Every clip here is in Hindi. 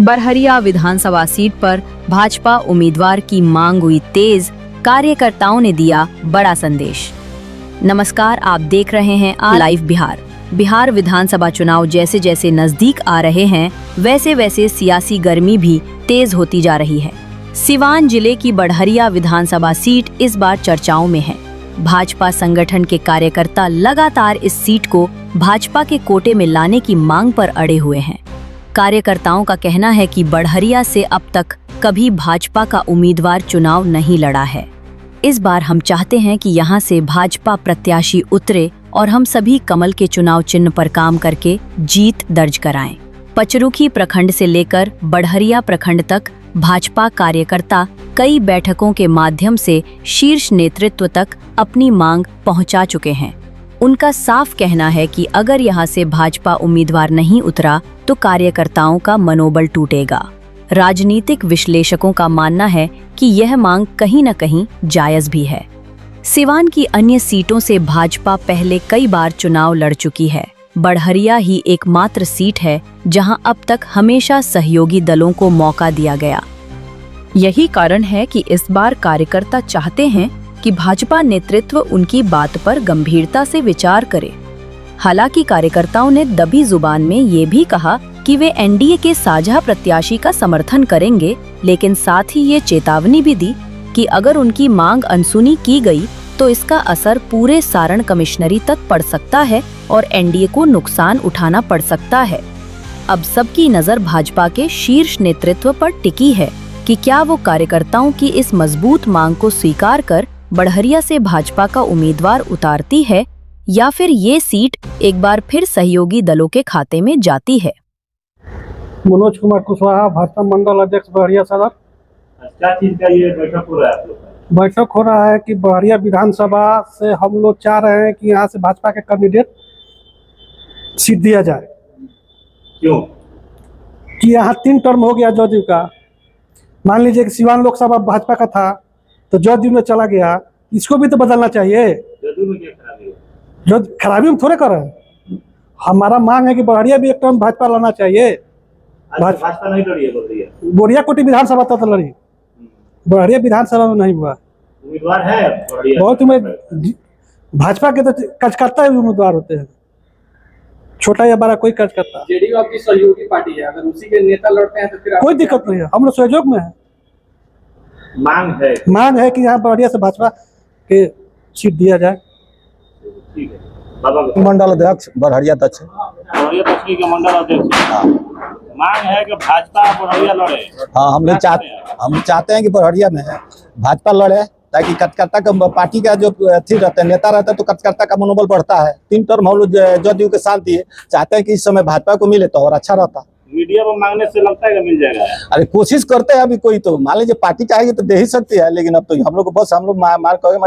बड़हरिया विधानसभा सीट पर भाजपा उम्मीदवार की मांग हुई तेज, कार्यकर्ताओं ने दिया बड़ा संदेश। नमस्कार, आप देख रहे हैं लाइव बिहार विधानसभा चुनाव जैसे जैसे नजदीक आ रहे हैं वैसे वैसे सियासी गर्मी भी तेज होती जा रही है। सिवान जिले की बड़हरिया विधानसभा सीट इस बार चर्चाओं में है। भाजपा संगठन के कार्यकर्ता लगातार इस सीट को भाजपा के कोटे में लाने की मांग पर अड़े हुए हैं। कार्यकर्ताओं का कहना है कि बड़हरिया से अब तक कभी भाजपा का उम्मीदवार चुनाव नहीं लड़ा है। इस बार हम चाहते हैं कि यहां से भाजपा प्रत्याशी उतरे और हम सभी कमल के चुनाव चिन्ह पर काम करके जीत दर्ज कराएं। पचरुखी प्रखंड से लेकर बड़हरिया प्रखंड तक भाजपा कार्यकर्ता कई बैठकों के माध्यम से शीर्ष नेतृत्व तक अपनी मांग पहुंचा चुके हैं। उनका साफ कहना है कि अगर यहां से भाजपा उम्मीदवार नहीं उतरा तो कार्यकर्ताओं का मनोबल टूटेगा। राजनीतिक विश्लेषकों का मानना है कि यह मांग कहीं न कहीं जायज भी है। सिवान की अन्य सीटों से भाजपा पहले कई बार चुनाव लड़ चुकी है। बड़हरिया ही एकमात्र सीट है जहां अब तक हमेशा सहयोगी दलों को मौका दिया गया। यही कारण है कि इस बार कार्यकर्ता चाहते हैं कि भाजपा नेतृत्व उनकी बात पर गंभीरता से विचार करे। हालांकि कार्यकर्ताओं ने दबी जुबान में ये भी कहा कि वे एनडीए के साझा प्रत्याशी का समर्थन करेंगे, लेकिन साथ ही ये चेतावनी भी दी कि अगर उनकी मांग अनसुनी की गई तो इसका असर पूरे सारण कमिश्नरी तक पड़ सकता है और एनडीए को नुकसान उठाना पड़ सकता है। अब सबकी नजर भाजपा के शीर्ष नेतृत्व पर टिकी है कि क्या वो कार्यकर्ताओं की इस मजबूत मांग को स्वीकार कर बड़हरिया से भाजपा का उम्मीदवार उतारती है या फिर ये सीट एक बार फिर सहयोगी दलों के खाते में जाती है। मनोज कुमार कुशवाहा, भाजपा मंडल अध्यक्ष बड़हरिया सदर। क्या चीज का ये बैठक हो रहा है आप लोग का? बैठक हो रहा है कि बड़हरिया विधानसभा से हम लोग चाह रहे हैं कि यहाँ से भाजपा के कैंडिडेट सीट दिया जाए। क्यों? कि यहाँ 3 टर्म हो गया जदयू का। मान लीजिए कि सिवान लोकसभा भाजपा का था तो जदयू में चला गया, इसको भी तो बदलना चाहिए। जदयू में क्या खराबी है? जो खराबी हम थोड़े कर रहे हैं, हमारा मांग है कि बड़हरिया भी एक टर्म भाजपा लाना चाहिए। भाजपा नहीं लड़ी है बड़हरिया? बोरिया कोटी विधानसभा तक लड़ी, बड़हरिया विधानसभा में नहीं हुआ। उम्मीदवार है बड़हरिया? बहुत भाजपा के तो कार्यकर्ता भी उम्मीदवार होते हैं, छोटा या बड़ा कोई कार्यकर्ता। जेडीयू आपकी सहयोगी पार्टी है, अगर उसी के नेता लड़ते हैं तो फिर कोई दिक्कत नहीं है, हम लोग सहयोग में है। मांग है कि यहाँ बड़हरिया से भाजपा के सीट दिया जाए। ठीक है। बाबा मंडल अध्यक्ष बड़हरिया दक्षिण। बड़हरिया दक्षिण के मंडल अध्यक्ष। मांग है कि भाजपा बड़हरिया लड़े। हाँ, हम चाहते हैं कि बड़हरिया में भाजपा लड़े ताकि कार्यकर्ता का पार्टी का जो अथी रहता है, नेता रहता है तो कार्यकर्ता का मनोबल बढ़ता है। 3 टर्म हम लोग जदयू के साथ दिए, चाहते हैं कि इस समय भाजपा को मिले तो और अच्छा रहता। मीडिया में मांगने से लगता है कि मिल जाएगा? अरे कोशिश करते हैं, अभी कोई तो मान लीजिए पार्टी चाहेगी तो दे ही सकती है, लेकिन अब तो हम लोग बस हम लोग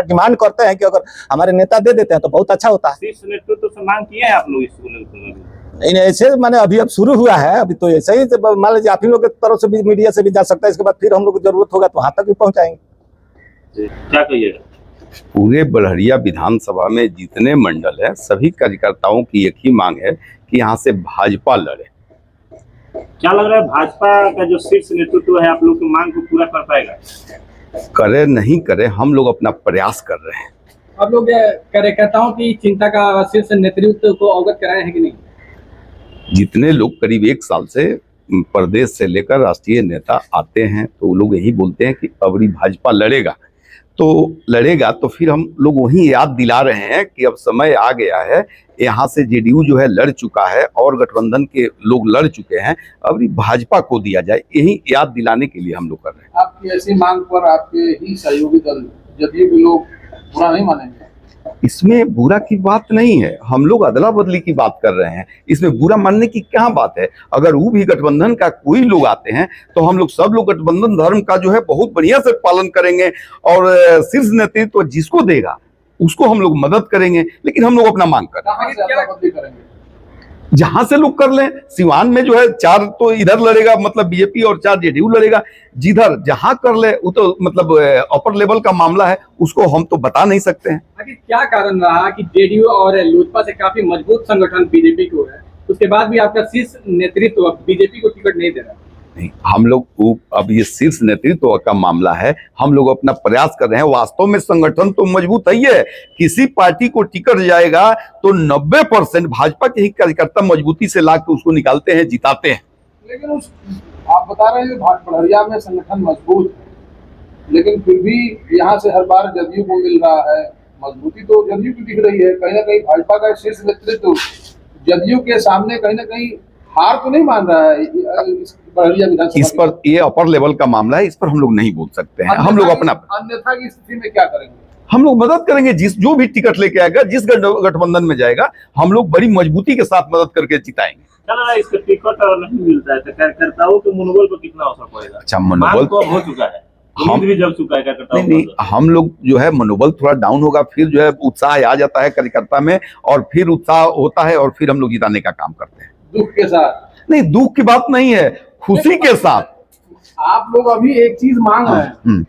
डिमांड करते हैं कि अगर हमारे नेता दे देते हैं तो बहुत अच्छा होता है। शीर्ष नेतृत्व से मांग किए हैं आप लोग इसको? नहीं, ऐसे माने अभी अब शुरू हुआ है, अभी तो ऐसे ही मान लीजिए आप ही लोग की तरफ से भी मीडिया से भी जा सकता है। इसके बाद फिर हम लोग को जरूरत होगा तो वहां तक भी पहुंचाएंगे। क्या कहिएगा? पूरे बड़हरिया विधानसभा में जितने मंडल है सभी कार्यकर्ताओं की एक ही मांग है कि यहाँ से भाजपा लड़े। क्या लग रहा है भाजपा का जो शीर्ष नेतृत्व है आप लोग की मांग को पूरा कर पाएगा? करे नहीं करे, हम लोग अपना प्रयास कर रहे हैं। आप लोग कार्यकर्ताओं की चिंता का शीर्ष नेतृत्व को अवगत कराए हैं कि नहीं? जितने लोग करीब 1 साल से प्रदेश से लेकर राष्ट्रीय नेता आते हैं तो वो लोग यही बोलते हैं कि अबरी भाजपा लड़ेगा तो फिर हम लोग वही याद दिला रहे हैं कि अब समय आ गया है। यहाँ से जेडीयू जो है लड़ चुका है और गठबंधन के लोग लड़ चुके हैं, अबरी भाजपा को दिया जाए, यही याद दिलाने के लिए हम लोग कर रहे हैं। आपकी ऐसी मांग पर आपके ही सहयोगी दल जदयू के लोग बुरा नहीं मानेंगे? इसमें बुरा की बात नहीं है, हम लोग अदला बदली की बात कर रहे हैं। इसमें बुरा मानने की क्या बात है? अगर वो भी गठबंधन का कोई लोग आते हैं तो हम लोग सब लोग गठबंधन धर्म का जो है बहुत बढ़िया से पालन करेंगे और शीर्ष नेतृत्व जिसको देगा उसको हम लोग मदद करेंगे, लेकिन हम लोग अपना मांग करेंगे जहां से लोग कर लें। सिवान में जो है 4 तो इधर लड़ेगा मतलब बीजेपी और 4 जेडीयू लड़ेगा, जिधर जहां कर ले वो तो मतलब अपर लेवल का मामला है, उसको हम तो बता नहीं सकते हैं। आखिर क्या कारण रहा कि जेडीयू और लोजपा से काफी मजबूत संगठन बीजेपी को है, उसके बाद भी आपका शीर्ष नेतृत्व बीजेपी को टिकट नहीं दे रहा? नहीं, हम लोग अब ये शीर्ष नेतृत्व का मामला है, हम लोग अपना प्रयास कर रहे हैं। वास्तव में संगठन तो मजबूत है ही है। किसी पार्टी को टिकट जाएगा तो 90% भाजपा के ही कार्यकर्ता मजबूती से ला के उसको निकालते हैं, जिताते हैं। लेकिन उस आप बता रहे हैं बड़हरिया में संगठन मजबूत है, लेकिन फिर भी यहाँ से हर बार जदयू को मिल रहा है। मजबूती तो जदयू की दिख रही है, कहीं ना कहीं भाजपा का शीर्ष नेतृत्व जदयू के सामने कहीं ना कहीं हार तो नहीं मान रहा है। बड़हरिया विधानसभा इस पर ये अपर लेवल का मामला है, इस पर हम लोग नहीं बोल सकते हैं। हम लोग अपना अन्यथा की स्थिति में क्या करेंगे? हम लोग मदद करेंगे, जो भी टिकट लेके आएगा, जिस गठबंधन में जाएगा, हम लोग बड़ी मजबूती के साथ मदद करके जिताएंगे। चल रहा है इसका टिकट और नहीं मिलता है तो कार्यकर्ताओं के मनोबल पर कितना असर पड़ेगा? अच्छा, मनोबल तो अब हो चुका है, उम्मीद भी जग चुका है कार्यकर्ताओं नहीं, हम लोग जो है मनोबल थोड़ा डाउन होगा, फिर जो है उत्साह आ जाता है कार्यकर्ता में, और फिर उत्साह होता है, और फिर हम लोग जिताने का काम करते हैं। दुख के साथ नहीं, दुख की बात नहीं है, खुशी के साथ। आप लोग अभी एक चीज मांग रहे हैं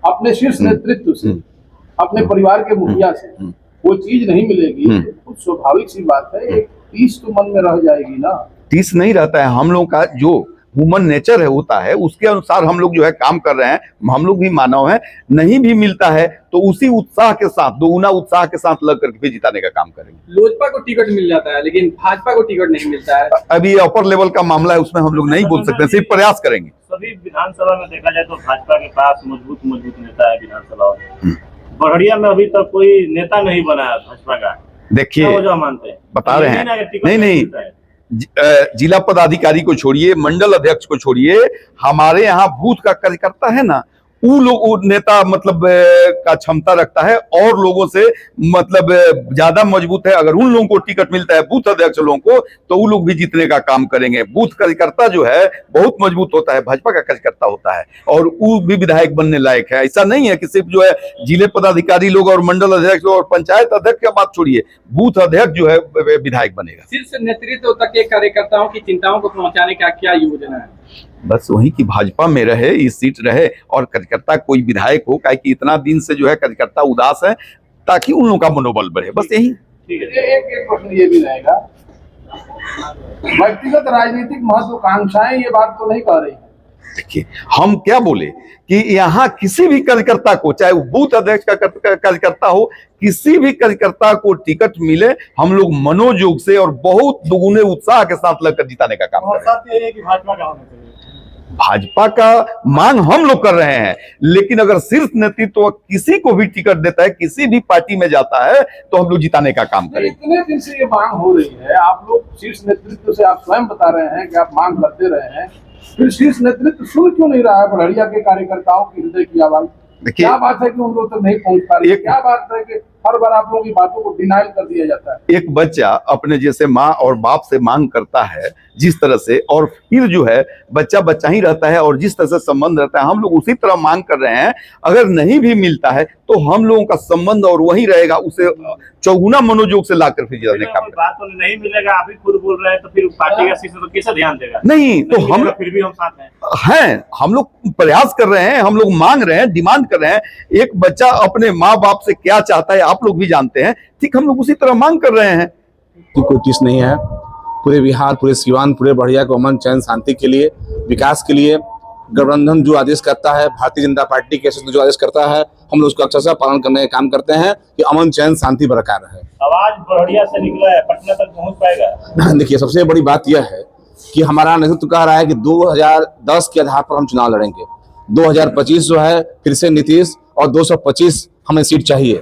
अपने शीर्ष नेतृत्व से, अपने परिवार के मुखिया से, वो चीज नहीं मिलेगी तो कुछ स्वाभाविक सी बात है, एक टीस तो मन में रह जाएगी ना। टीस नहीं रहता है, हम लोग का जो ह्यूमन नेचर है होता है, उसके अनुसार हम लोग जो है काम कर रहे हैं। हम लोग भी मानव हैं, नहीं भी मिलता है तो उसी उत्साह के साथ, दोगुना उत्साह के साथ लग करके जिताने का काम करेंगे। लोजपा को टिकट मिल जाता है लेकिन भाजपा को टिकट नहीं मिलता है। अभी ये अपर लेवल का मामला है, उसमें हम लोग नहीं बोल सकते, सिर्फ प्रयास करेंगे। सभी विधानसभा में देखा जाए तो भाजपा के पास मजबूत नेता है विधानसभा में। बड़हरिया में अभी तक कोई नेता नहीं बना है भाजपा का। देखिए, वजह मानते हैं, बता रहे हैं, नहीं, जिला पदाधिकारी को छोड़िए, मंडल अध्यक्ष को छोड़िए, हमारे यहाँ बूथ का कार्यकर्ता है ना, वो नेता मतलब का क्षमता रखता है और लोगों से मतलब ज्यादा मजबूत है। अगर उन लोगों को टिकट मिलता है, बूथ अध्यक्ष लोगों को, तो वो लोग भी जीतने का काम करेंगे। बूथ कार्यकर्ता जो है बहुत मजबूत होता है, भाजपा का कार्यकर्ता होता है, और वो भी विधायक बनने लायक है। ऐसा नहीं है कि सिर्फ जो है जिले पदाधिकारी लोग और मंडल अध्यक्ष और पंचायत अध्यक्ष की बात छोड़िए, बूथ अध्यक्ष जो है विधायक बनेगा। शीर्ष नेतृत्व तक के कार्यकर्ताओं की चिंताओं को पहुंचाने का क्या योजना है? बस वही कि भाजपा में रहे, इस सीट रहे, और कार्यकर्ता कोई विधायक हो, काहे कि इतना दिन से जो है कार्यकर्ता उदास है, ताकि उन लोगों का मनोबल बढ़े, बस यही। ठीक है। एक प्रश्न ये भी रहेगा, व्यक्तिगत राजनीतिक महत्वाकांक्षाएं ये बात तो नहीं कह रही है। देखिए, हम क्या बोले कि यहाँ किसी भी कार्यकर्ता को, चाहे वो बूथ अध्यक्ष का कार्यकर्ता हो, किसी भी कार्यकर्ता को टिकट मिले, हम लोग मनोयोग से और बहुत दुगुने उत्साह के साथ लगकर जिताने का काम करें। भाजपा का मांग हम लोग कर रहे हैं, लेकिन अगर शीर्ष नेतृत्व किसी को भी टिकट देता है, किसी भी पार्टी में जाता है, तो हम लोग जिताने का काम करें। इतने दिन से ये मांग हो रही है, आप लोग शीर्ष नेतृत्व से आप स्वयं बता रहे हैं कि आप मांग करते रहे हैं, फिर शीर्ष नेतृत्व सुन क्यों नहीं रहा है बड़हरिया के कार्यकर्ताओं की हृदय की आवाज? क्या बात है कि उन लोग तक नहीं पहुंच पा रही है? क्या बात है कि हर बार आप लोगों की बातों को डिनाइल कर दिया जाता है? एक बच्चा अपने जैसे माँ और बाप से मांग करता है जिस तरह से, और फिर जो है बच्चा बच्चा ही रहता है, और जिस तरह से संबंध रहता है, हम लोग उसी तरह मांग कर रहे हैं। अगर नहीं भी मिलता है तो हम लोगों का संबंध और वही रहेगा, उसे चौगुना मनोयोग से लाकर फिर जिताने का बात तो नहीं मिलेगा, आप ही खुद बोल रहे हैं, तो फिर पार्टी का शीर्ष कैसे ध्यान देगा? नहीं, तो हम फिर भी हम साथ हैं, हम लोग प्रयास कर रहे हैं, हम लोग मांग रहे हैं, डिमांड कर रहे हैं। एक बच्चा अपने माँ बाप से क्या चाहता है आप लोग भी जानते हैं, ठीक, हम लोग उसी तरह मांग कर रहे हैं। कोई चीज नहीं है, पूरे बिहार, पूरे सीवान, पूरे बड़हरिया को अमन चैन शांति के लिए, विकास के लिए गठबंधन जो आदेश करता है, भारतीय जनता पार्टी के जो आदेश करता है, हम लोग उसका अक्षरशः पालन करने का काम करते हैं कि अमन चैन शांति बरकरार रहे। आवाज बड़हरिया से निकला है, पटना तक पहुंच पाएगा? देखिए, सबसे बड़ी बात यह है कि हमारा नेतृत्व कह रहा है कि 2010 के आधार पर हम चुनाव लड़ेंगे। 2025 जो है फिर से नीतीश, और 225 हमें सीट चाहिए।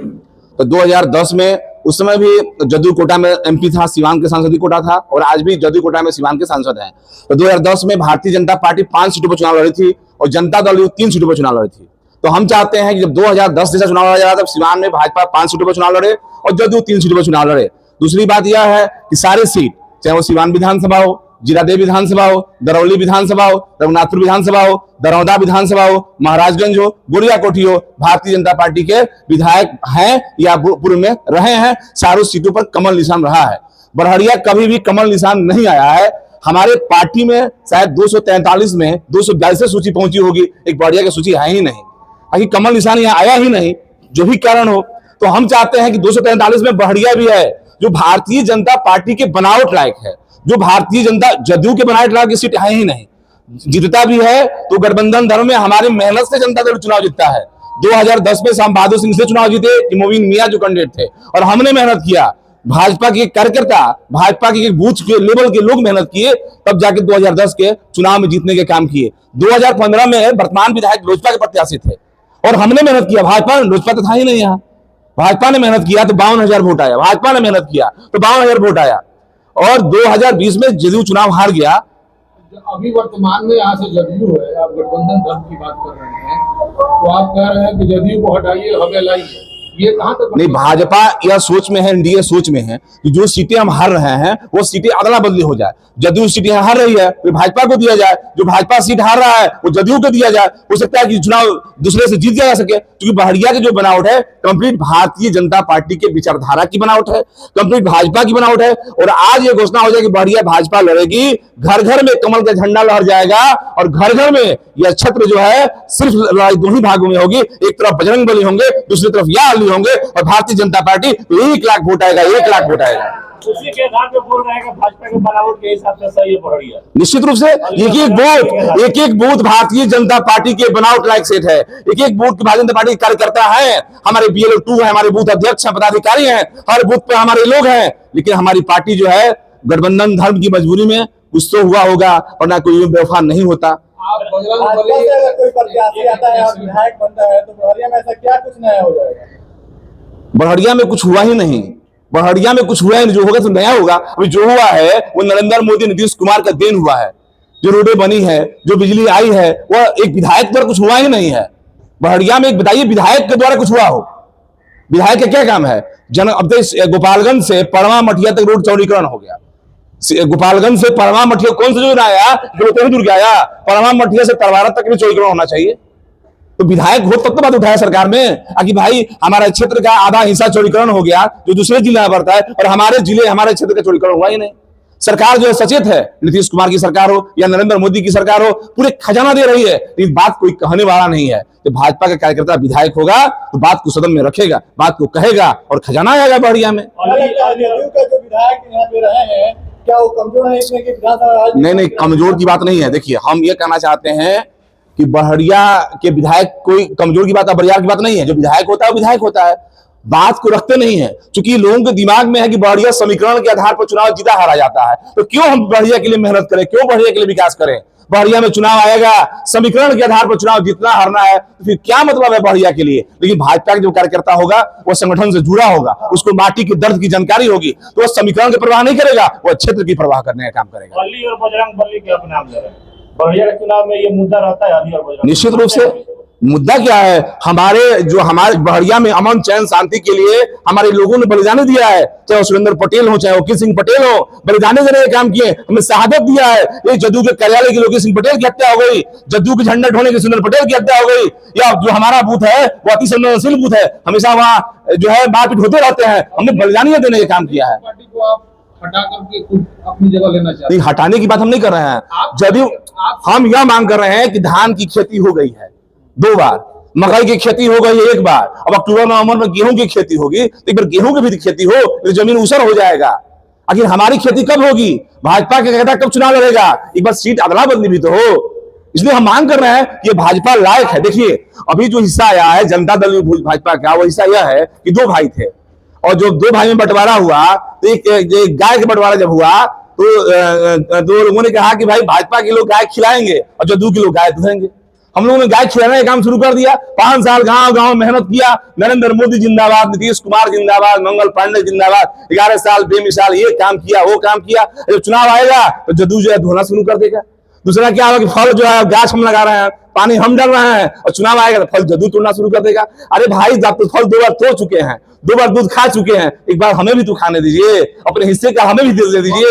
तो 2010 में उस समय भी जदयू कोटा में एमपी था, सीवान के सांसद कोटा था, और आज भी जदयू कोटा में सीवान के सांसद हैं। तो 2010 में भारतीय जनता पार्टी 5 सीटों पर चुनाव लड़ी थी, और जनता दल 3 सीटों पर चुनाव लड़ी थी। तो हम चाहते हैं कि जब 2010 जैसा चुनाव लड़ा जा रहा था, सीवान में भाजपा 5 सीटों पर चुनाव लड़े और जदयू 3 सीटों पर चुनाव लड़े। दूसरी बात यह है कि सारे सीट, चाहे वो सीवान विधानसभा हो, जीरादेव विधानसभा हो, दरौली विधानसभा हो, रघुनाथपुर विधानसभा हो, दरौदा विधानसभा हो, महाराजगंज हो, गुड़िया कोठी हो, भारतीय जनता पार्टी के विधायक हैं या पूर्व में रहे हैं। चारों सीटों पर कमल निशान रहा है। बड़हरिया कभी भी कमल निशान नहीं आया है। हमारे पार्टी में शायद 243 में 242 सूची पहुंची होगी, एक बड़हरिया की सूची है ही नहीं, ताकि कमल निशान यहाँ आया ही नहीं, जो भी कारण हो। तो हम चाहते हैं कि 243 में बड़हरिया भी है, जो भारतीय जनता पार्टी के बनावट लायक है, जो भारतीय जनता जदयू के बनावट लायक की सीट है ही नहीं। जीतता भी है तो गठबंधन धर्म में हमारी मेहनत से जनता दल चुनाव जीतता है। 2010 में शाम बहादुर सिंह से चुनाव जीते कि मोबिन मियां जो कैंडिडेट थे, और हमने मेहनत किया, भाजपा के कार्यकर्ता, भाजपा के बूथ के लेवल के लोग मेहनत किए, तब जाके 2010 के चुनाव में जीतने के काम किए। 2015 में वर्तमान विधायक लोजपा के प्रत्याशी थे और हमने मेहनत किया, भाजपा लोजपा तो था ही नहीं यहाँ, भाजपा ने मेहनत किया तो 52,000 वोट आया, भाजपा ने मेहनत किया तो 52,000 वोट आया। और 2020 में जदयू चुनाव हार गया। अभी वर्तमान में यहाँ से जदयू है, आप गठबंधन धर्म की बात कर रहे हैं, तो आप कह रहे हैं कि जदयू को हटाइए, हमें लाइए, ये कहाँ तक? नहीं, भाजपा यह सोच में है, एनडीए सोच में है कि जो सीटें हम हार रहे हैं वो सीटें अदला बदली हो जाए। जदयू सीटें हार रही है तो भाजपा को दिया जाए, जो भाजपा सीट हार रहा है वो जदयू को दिया जाए। हो सकता है कि चुनाव दूसरे से जीत जा सके, क्योंकि बहरिया की जो बनावट है कंप्लीट भारतीय जनता पार्टी के विचारधारा की बनावट है, कंप्लीट भाजपा की बनावट है। और आज ये घोषणा हो जाए कि बहरिया भाजपा लड़ेगी, घर घर में कमल का झंडा लहर जाएगा और घर घर में यह छत्र जो है सिर्फ लड़ाई दो ही भागों में होगी, एक तरफ बजरंग बली होंगे, दूसरी तरफ या अली होंगे, और भारतीय जनता पार्टी 1 लाख वोट आएगा, 1 लाख वोट आएगा। उसी के आधार पे बोल रहे हैं कि भाजपा के बनावट के हिसाब से सही है बहरिया। निश्चित रूप से एक एक बूथ भारतीय जनता पार्टी के बनावट लायक सेट है। एक एक बूथ भारतीय जनता पार्टी के कार्यकर्ता है, हमारे BLO 2 है, हमारे बूथ अध्यक्ष हैं, पदाधिकारी हैं, हर बूथ पे हमारे लोग हैं। लेकिन हमारी पार्टी जो है गठबंधन धर्म की मजबूरी में कुछ तो हुआ होगा, और ना कोई व्यवहार नहीं होता। आप बजरंग बली अगर कोई प्रत्याशी आता है और विधायक बनता है तो बहरिया में ऐसा क्या कुछ नया हो जाएगा? बहरिया में कुछ हुआ ही नहीं, बहरिया में कुछ हुआ ही नहीं। जो होगा तो नया होगा। अभी जो हुआ है वो नरेंद्र मोदी, नीतीश कुमार का देन हुआ है। जो रोडें बनी है, जो बिजली आई है, वो एक विधायक द्वारा कुछ हुआ ही नहीं है। बहरिया में एक बताइए विधायक के द्वारा कुछ हुआ हो? विधायक का क्या काम है? अब तो गोपालगंज से पड़वा मठिया तक रोड चौड़ीकरण हो गया। गोपालगंज से पड़वा मठिया कौन सा जो आया, जो दूर आया, पड़वा मठिया से तरवारा तक भी चौड़ीकरण होना चाहिए। तो विधायक हो तब तो बात उठाया सरकार में कि भाई हमारे क्षेत्र का आधा हिस्सा चौड़ीकरण हो गया जो दूसरे जिले में बढ़ता है, और हमारे क्षेत्र का चौड़ीकरण हुआ ही नहीं। सरकार जो है सचेत है, नीतीश कुमार की सरकार हो या नरेंद्र मोदी की सरकार हो, पूरे खजाना दे रही है, लेकिन बात कोई कहने वाला नहीं है। तो भाजपा का कार्यकर्ता विधायक होगा तो बात को सदन में रखेगा, बात को कहेगा और खजाना आएगा बहरिया में। जदयू का जो विधायक यहाँ पे रहे हैं, क्या वो कमजोर है इसमें कि विधानसभा? नहीं, कमजोर की बात नहीं है। देखिए, हम ये कहना चाहते हैं कि बहरिया के विधायक कोई कमजोर की बात, बरियार की बात नहीं है। जो विधायक होता है वो विधायक होता है, बात को रखते नहीं है। क्योंकि लोगों के दिमाग में है कि बहरिया समीकरण के आधार पर चुनाव जीता हारा जाता है, तो क्यों हम बहरिया के लिए मेहनत करें, क्यों बहरिया के लिए विकास करें? बहरिया में चुनाव आएगा, समीकरण के आधार पर चुनाव जीतना हारना है, तो फिर क्या मतलब है बहरिया के लिए? लेकिन भाजपा का जो कार्यकर्ता होगा वो संगठन से जुड़ा होगा, उसको माटी के दर्द की जानकारी होगी, तो वो समीकरण की परवाह नहीं करेगा, वो क्षेत्र की परवाह करने का काम करेगा। अली और बजरंग बली के अपने नाम ले रहे हैं। बहरिया के चुनाव में ये मुद्दा रहता है, अली और बजरंग। निश्चित रूप से मुद्दा क्या है? हमारे बहरिया में अमन चैन शांति के लिए हमारे लोगों ने बलिदान दिया है, चाहे वो सुरेंद्र पटेल हो, चाहे वकील सिंह पटेल हो, बलिदान देने का काम किए, हमें शहादत दिया है। ये जदयू के कार्यालय की वकील सिंह पटेल की हत्या हो गई, जदयू के झंडा ढोने की सुरेंद्र पटेल की हत्या हो गई, या जो हमारा बूथ है वो अति संवेदनशील बूथ है, हमेशा वहाँ जो है मारपीट होते रहते हैं, हमने बलिदान देने का काम किया है। पार्टी को आप हटा करके खुद अपनी जगह लेना चाहते नहीं, हटाने की बात हम नहीं कर रहे हैं। जदयू हम यह मांग कर रहे हैं कि धान की खेती हो गई है 2 बार, मकई की खेती हो गई है 1 बार, अब अक्टूबर नवंबर में गेहूं की खेती होगी, तो एक बार गेहूं की भी खेती हो तो जमीन ऊसर हो जाएगा। आखिर हमारी खेती कब होगी? भाजपा के कहता कब चुनाव लड़ेगा? एक बार सीट अदला बदली भी तो हो। इसलिए हम मांग कर रहे हैं कि भाजपा लायक है। देखिए, अभी जो हिस्सा आया है जनता दल भाजपा का, वो हिस्सा यह है कि 2 भाई थे, और जो 2 भाई में बंटवारा हुआ, तो एक गाय का बंटवारा जब हुआ तो लोगों ने कहा कि भाई भाजपा के लोग गाय खिलाएंगे और जदयू के लोग गाय दुहेंगे। हम लोगों ने गाय खिलाने का काम शुरू कर दिया। 5 साल गांव गांव मेहनत किया। नरेंद्र मोदी जिंदाबाद, नीतीश कुमार जिंदाबाद, मंगल पांडे जिंदाबाद। 11 साल बेमिसाल ये काम किया, वो काम किया। जब चुनाव आएगा तो जदयू जो है धोना शुरू कर देगा। दूसरा क्या होगा कि फल जो है गाछ हम लगा रहे हैं, पानी हम डाल रहे हैं, और चुनाव आएगा तो फल जदयू तोड़ना शुरू कर देगा। अरे भाई, जब तो फल 2 बार तोड़ चुके हैं, 2 बार दूध खा चुके हैं, एक बार हमें भी तो खाने दीजिए, अपने हिस्से का हमें भी दे दीजिए।